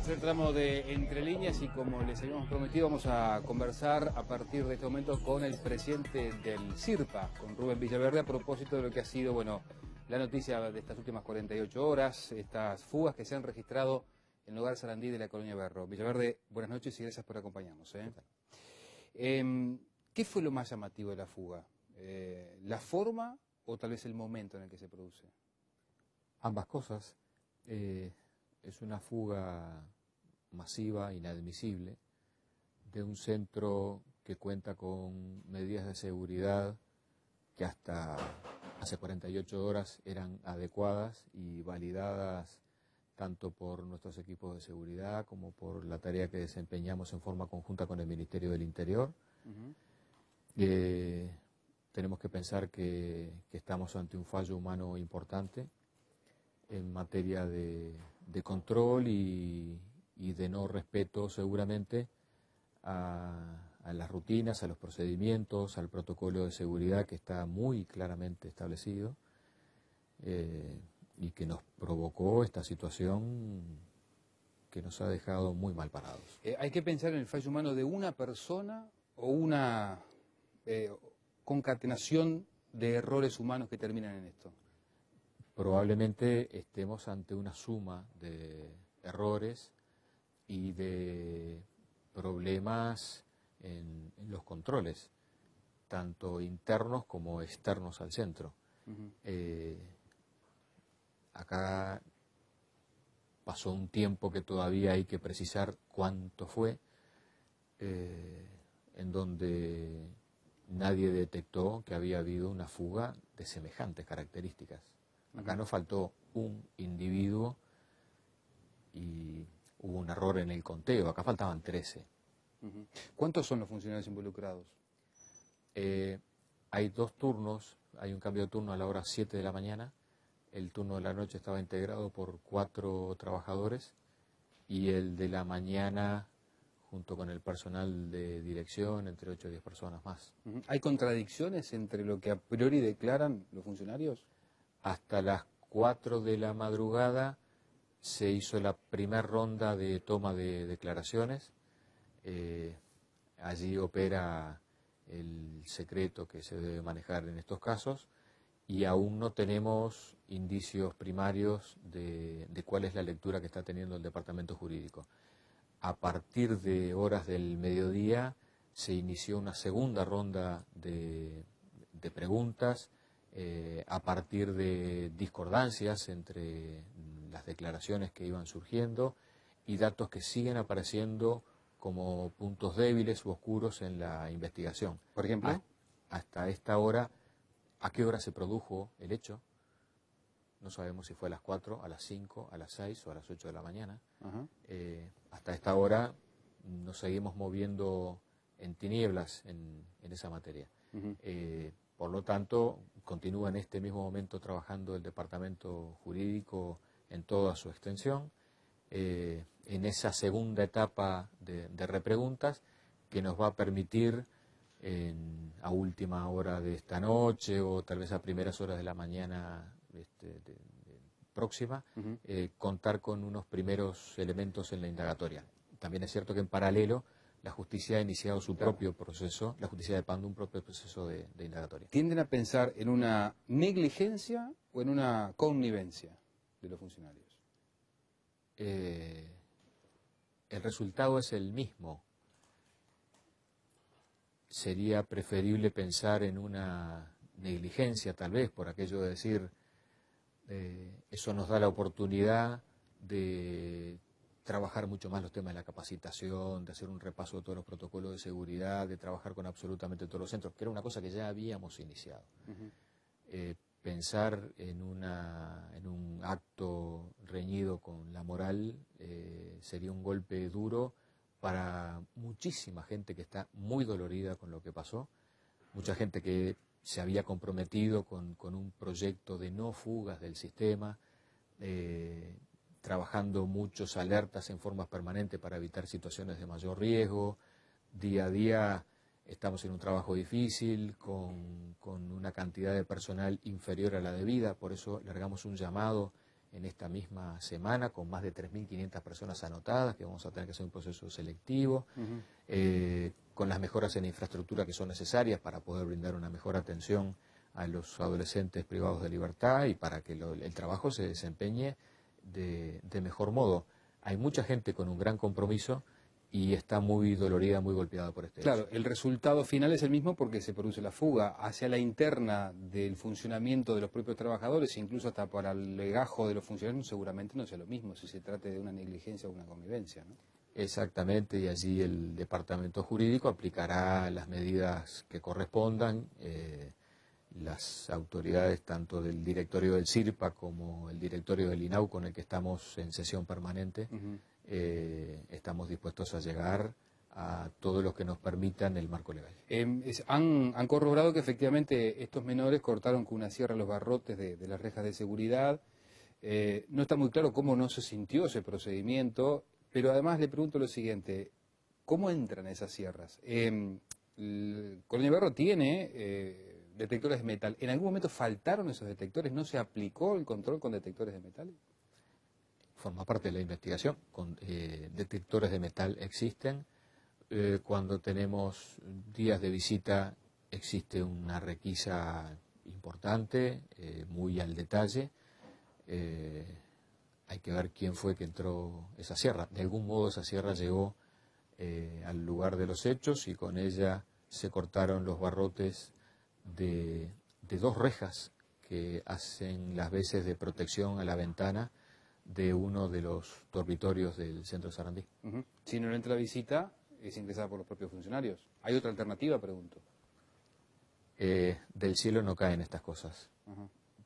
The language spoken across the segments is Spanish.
tercer tramo de Entre Líneas y como les habíamos prometido vamos a conversar a partir de este momento con el presidente del CIRPA, con Rubén Villaverde, a propósito de lo que ha sido, bueno, la noticia de estas últimas 48 horas, estas fugas que se han registrado en el hogar Sarandí de la colonia Berro. Villaverde, buenas noches y gracias por acompañarnos. ¿Qué fue lo más llamativo de la fuga? ¿La forma o tal vez el momento en el que se produce? Ambas cosas. Es una fuga masiva, inadmisible, de un centro que cuenta con medidas de seguridad que hasta hace 48 horas eran adecuadas y validadas tanto por nuestros equipos de seguridad como por la tarea que desempeñamos en forma conjunta con el Ministerio del Interior. Tenemos que pensar que estamos ante un fallo humano importante en materia de control y de no respeto seguramente a las rutinas, a los procedimientos, al protocolo de seguridad que está muy claramente establecido y que nos provocó esta situación que nos ha dejado muy mal parados. ¿Hay que pensar en el fallo humano de una persona o una concatenación de errores humanos que terminan en esto? Probablemente estemos ante una suma de errores y de problemas en los controles, tanto internos como externos al centro. Acá pasó un tiempo que todavía hay que precisar cuánto fue, en donde nadie detectó que había habido una fuga de semejantes características. Acá nos faltó un individuo y hubo un error en el conteo. Acá faltaban 13. ¿Cuántos son los funcionarios involucrados? Hay dos turnos. Hay un cambio de turno a la hora 7 de la mañana. El turno de la noche estaba integrado por 4 trabajadores y el de la mañana, junto con el personal de dirección, entre 8 y 10 personas más. ¿Hay contradicciones entre lo que a priori declaran los funcionarios? Hasta las 4 de la madrugada se hizo la primera ronda de toma de declaraciones. Allí opera el secreto que se debe manejar en estos casos y aún no tenemos indicios primarios de cuál es la lectura que está teniendo el departamento jurídico. A partir de horas del mediodía se inició una segunda ronda de preguntas a partir de discordancias entre las declaraciones que iban surgiendo y datos que siguen apareciendo como puntos débiles u oscuros en la investigación. Por ejemplo, hasta esta hora, ¿a qué hora se produjo el hecho? No sabemos si fue a las 4, a las 5, a las 6 o a las 8 de la mañana. Hasta esta hora nos seguimos moviendo en tinieblas en esa materia. Por lo tanto, continúa en este mismo momento trabajando el departamento jurídico en toda su extensión, en esa segunda etapa de repreguntas que nos va a permitir a última hora de esta noche o tal vez a primeras horas de la mañana próxima, contar con unos primeros elementos en la indagatoria. También es cierto que en paralelo la justicia ha iniciado su propio proceso, la justicia de Pando, un propio proceso de indagatoria. ¿Tienden a pensar en una negligencia o en una connivencia de los funcionarios? El resultado es el mismo. Sería preferible pensar en una negligencia, tal vez, por aquello de decir, eso nos da la oportunidad de trabajar mucho más los temas de la capacitación, de hacer un repaso de todos los protocolos de seguridad, de trabajar con absolutamente todos los centros, que era una cosa que ya habíamos iniciado. Pensar en un acto reñido con la moral sería un golpe duro para muchísima gente que está muy dolorida con lo que pasó, mucha gente que se había comprometido con un proyecto de no fugas del sistema, trabajando muchos alertas en forma permanente para evitar situaciones de mayor riesgo. Día a día estamos en un trabajo difícil, con una cantidad de personal inferior a la debida, por eso largamos un llamado en esta misma semana, con más de 3.500 personas anotadas, que vamos a tener que hacer un proceso selectivo, con las mejoras en infraestructura que son necesarias para poder brindar una mejor atención a los adolescentes privados de libertad y para que el trabajo se desempeñe de mejor modo. Hay mucha gente con un gran compromiso y está muy dolorida, muy golpeada por este Claro, hecho. el resultado final es el mismo porque se produce la fuga hacia la interna del funcionamiento de los propios trabajadores, incluso hasta para el legajo de los funcionarios, seguramente no sea lo mismo si se trate de una negligencia o una convivencia, ¿no? Exactamente, y allí el departamento jurídico aplicará las medidas que correspondan. Las autoridades tanto del directorio del CIRPA como el directorio del INAU, con el que estamos en sesión permanente, estamos dispuestos a llegar a todo lo que nos permitan el marco legal. Han corroborado que efectivamente estos menores cortaron con una sierra los barrotes de las rejas de seguridad. No está muy claro cómo no se sintió ese procedimiento, pero además le pregunto lo siguiente: ¿cómo entran esas sierras? Colonia Berro tiene detectores de metal. ¿En algún momento faltaron esos detectores? ¿No se aplicó el control con detectores de metal? Forma parte de la investigación. Detectores de metal existen. Cuando tenemos días de visita existe una requisa importante, muy al detalle. Hay que ver quién fue que entró esa sierra. De algún modo esa sierra llegó al lugar de los hechos y con ella se cortaron los barrotes de 2 rejas que hacen las veces de protección a la ventana de uno de los dormitorios del centro Sarandí. Si no entra la visita, es ingresada por los propios funcionarios. ¿Hay otra alternativa, pregunto? Del cielo no caen estas cosas.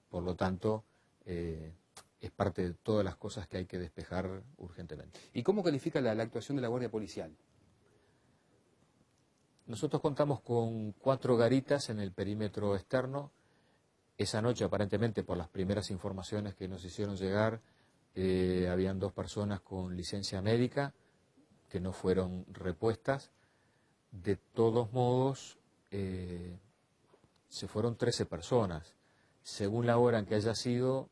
Por lo tanto, es parte de todas las cosas que hay que despejar urgentemente. ¿Y cómo califica la actuación de la Guardia Policial? Nosotros contamos con 4 garitas en el perímetro externo. Esa noche, aparentemente, por las primeras informaciones que nos hicieron llegar, habían 2 personas con licencia médica que no fueron repuestas. De todos modos, se fueron 13 personas. Según la hora en que haya sido,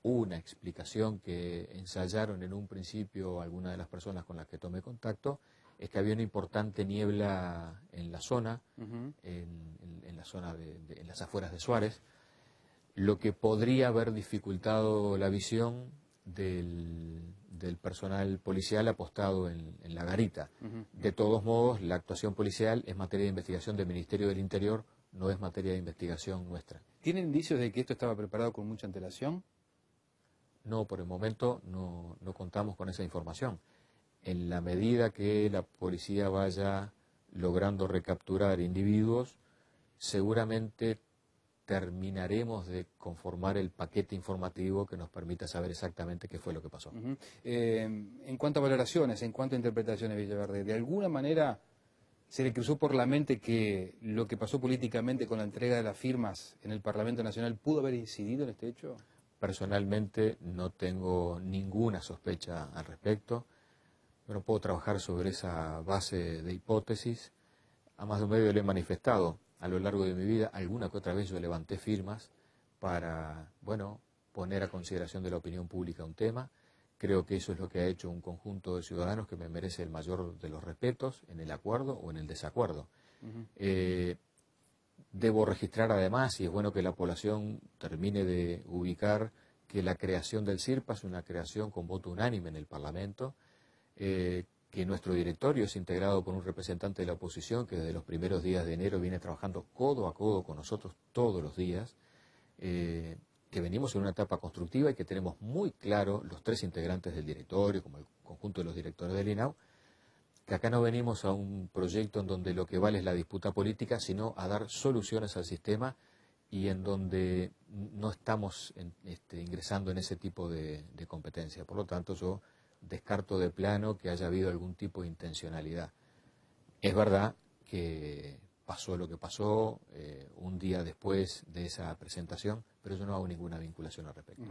una explicación que ensayaron en un principio algunas de las personas con las que tomé contacto es que había una importante niebla en la zona, en la zona en las afueras de Suárez, lo que podría haber dificultado la visión del personal policial apostado en la garita. De todos modos, la actuación policial es materia de investigación del Ministerio del Interior, no es materia de investigación nuestra. ¿Tienen indicios de que esto estaba preparado con mucha antelación? No, por el momento no contamos con esa información. En la medida que la policía vaya logrando recapturar individuos, seguramente terminaremos de conformar el paquete informativo que nos permita saber exactamente qué fue lo que pasó. En cuanto a valoraciones, en cuanto a interpretaciones, Villaverde, ¿de alguna manera se le cruzó por la mente que lo que pasó políticamente con la entrega de las firmas en el Parlamento Nacional pudo haber incidido en este hecho? Personalmente no tengo ninguna sospecha al respecto. Yo no puedo trabajar sobre esa base de hipótesis. A más de un medio le he manifestado a lo largo de mi vida, alguna que otra vez yo levanté firmas para, bueno, poner a consideración de la opinión pública un tema. Creo que eso es lo que ha hecho un conjunto de ciudadanos que me merece el mayor de los respetos en el acuerdo o en el desacuerdo. Debo registrar además, y es bueno que la población termine de ubicar, que la creación del CIRPA es una creación con voto unánime en el Parlamento, que nuestro directorio es integrado por un representante de la oposición que desde los primeros días de enero viene trabajando codo a codo con nosotros todos los días, que venimos en una etapa constructiva y que tenemos muy claro los 3 integrantes del directorio, como el conjunto de los directores del INAU, que acá no venimos a un proyecto en donde lo que vale es la disputa política, sino a dar soluciones al sistema y en donde no estamos ingresando en ese tipo de competencia. Por lo tanto, yo descarto de plano que haya habido algún tipo de intencionalidad. Es verdad que pasó lo que pasó un día después de esa presentación, pero yo no hago ninguna vinculación al respecto.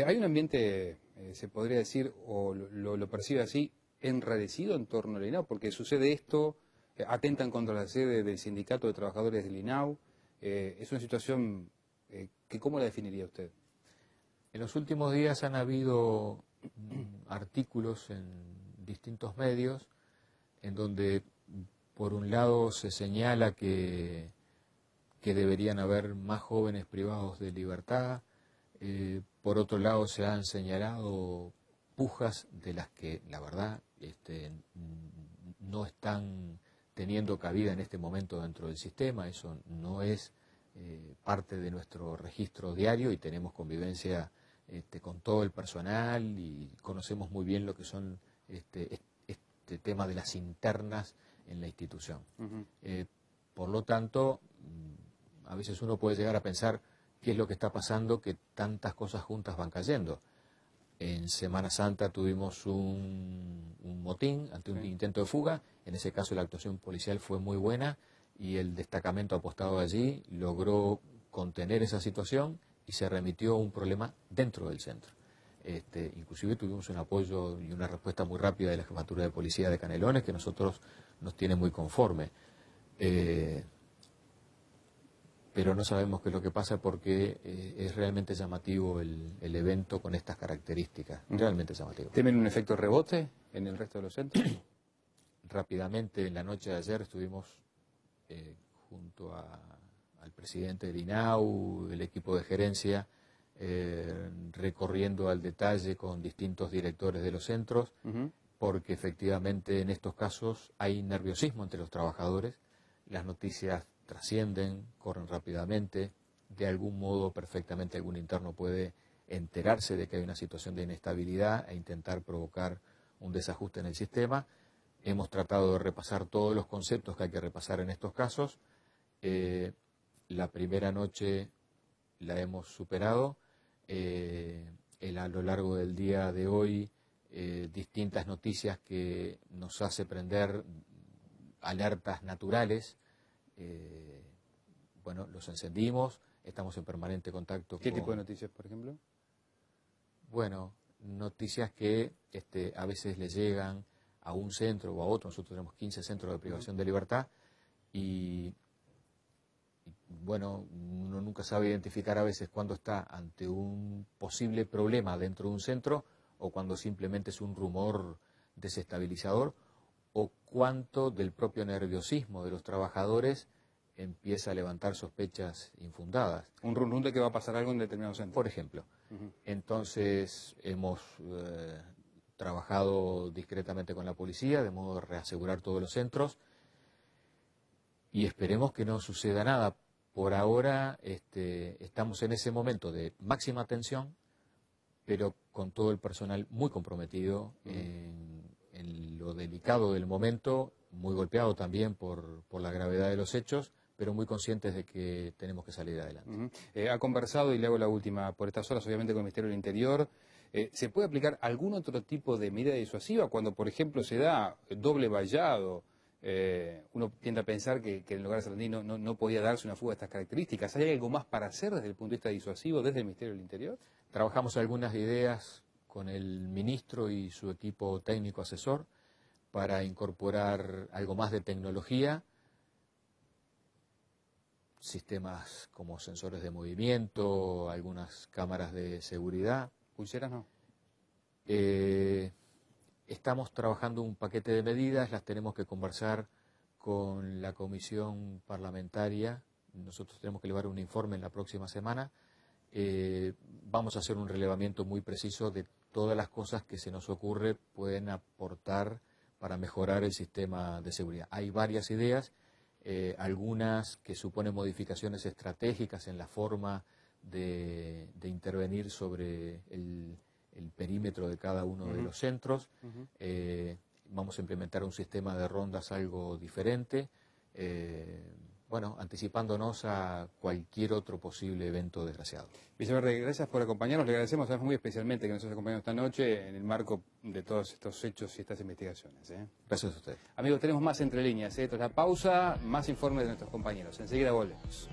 Hay un ambiente, se podría decir, o lo percibe así, enrarecido en torno al INAU, porque sucede esto, atentan contra la sede del Sindicato de Trabajadores del INAU. Es una situación que, ¿cómo la definiría usted? En los últimos días han habido artículos en distintos medios en donde, por un lado, se señala que deberían haber más jóvenes privados de libertad. Por otro lado, se han señalado pujas de las que, la verdad, no están teniendo cabida en este momento dentro del sistema. Eso no es parte de nuestro registro diario y tenemos convivencia con todo el personal y conocemos muy bien lo que son este tema de las internas en la institución. Por lo tanto, a veces uno puede llegar a pensar qué es lo que está pasando, que tantas cosas juntas van cayendo. En Semana Santa tuvimos un motín ante un intento de fuga. En ese caso la actuación policial fue muy buena y el destacamento apostado allí logró contener esa situación y se remitió un problema dentro del centro. Inclusive tuvimos un apoyo y una respuesta muy rápida de la Jefatura de Policía de Canelones, que nosotros nos tiene muy conforme. Pero no sabemos qué es lo que pasa porque es realmente llamativo el evento con estas características, realmente llamativo. ¿Temen un efecto rebote en el resto de los centros? Rápidamente, en la noche de ayer estuvimos junto al presidente del INAU, el equipo de gerencia, recorriendo al detalle con distintos directores de los centros, porque efectivamente en estos casos hay nerviosismo entre los trabajadores, las noticias trascienden, corren rápidamente, de algún modo perfectamente algún interno puede enterarse de que hay una situación de inestabilidad e intentar provocar un desajuste en el sistema. Hemos tratado de repasar todos los conceptos que hay que repasar en estos casos. La primera noche la hemos superado. A lo largo del día de hoy, distintas noticias que nos hace prender alertas naturales. Bueno, los encendimos, estamos en permanente contacto. ¿Qué tipo de noticias, por ejemplo? Bueno, noticias que a veces le llegan a un centro o a otro. Nosotros tenemos 15 centros de privación de libertad y bueno, uno nunca sabe identificar a veces cuando está ante un posible problema dentro de un centro o cuando simplemente es un rumor desestabilizador o cuánto del propio nerviosismo de los trabajadores empieza a levantar sospechas infundadas. Un rum de que va a pasar algo en determinado centro. Por ejemplo. Entonces hemos trabajado discretamente con la policía de modo de reasegurar todos los centros y esperemos que no suceda nada. Por ahora estamos en ese momento de máxima tensión, pero con todo el personal muy comprometido en lo delicado del momento, muy golpeado también por la gravedad de los hechos, pero muy conscientes de que tenemos que salir adelante. Ha conversado, y le hago la última, por estas horas obviamente con el Ministerio del Interior. ¿Se puede aplicar algún otro tipo de medida disuasiva cuando, por ejemplo, se da doble vallado? Uno tiende a pensar que en el lugar de Sarandí no podía darse una fuga de estas características. ¿Hay algo más para hacer desde el punto de vista disuasivo desde el Ministerio del Interior? Trabajamos algunas ideas con el ministro y su equipo técnico asesor para incorporar algo más de tecnología, sistemas como sensores de movimiento, algunas cámaras de seguridad. ¿Pulseras no? Estamos trabajando un paquete de medidas, las tenemos que conversar con la comisión parlamentaria. Nosotros tenemos que llevar un informe en la próxima semana. Vamos a hacer un relevamiento muy preciso de todas las cosas que se nos ocurre pueden aportar para mejorar el sistema de seguridad. Hay varias ideas, algunas que suponen modificaciones estratégicas en la forma de intervenir sobre el perímetro de cada uno de los centros. Vamos a implementar un sistema de rondas algo diferente, bueno, anticipándonos a cualquier otro posible evento desgraciado. Villaverde, gracias por acompañarnos. Le agradecemos muy especialmente que nos haya acompañado esta noche en el marco de todos estos hechos y estas investigaciones. Gracias a usted. Amigos, tenemos más Entre Líneas. Tras la pausa, más informes de nuestros compañeros. Enseguida volvemos.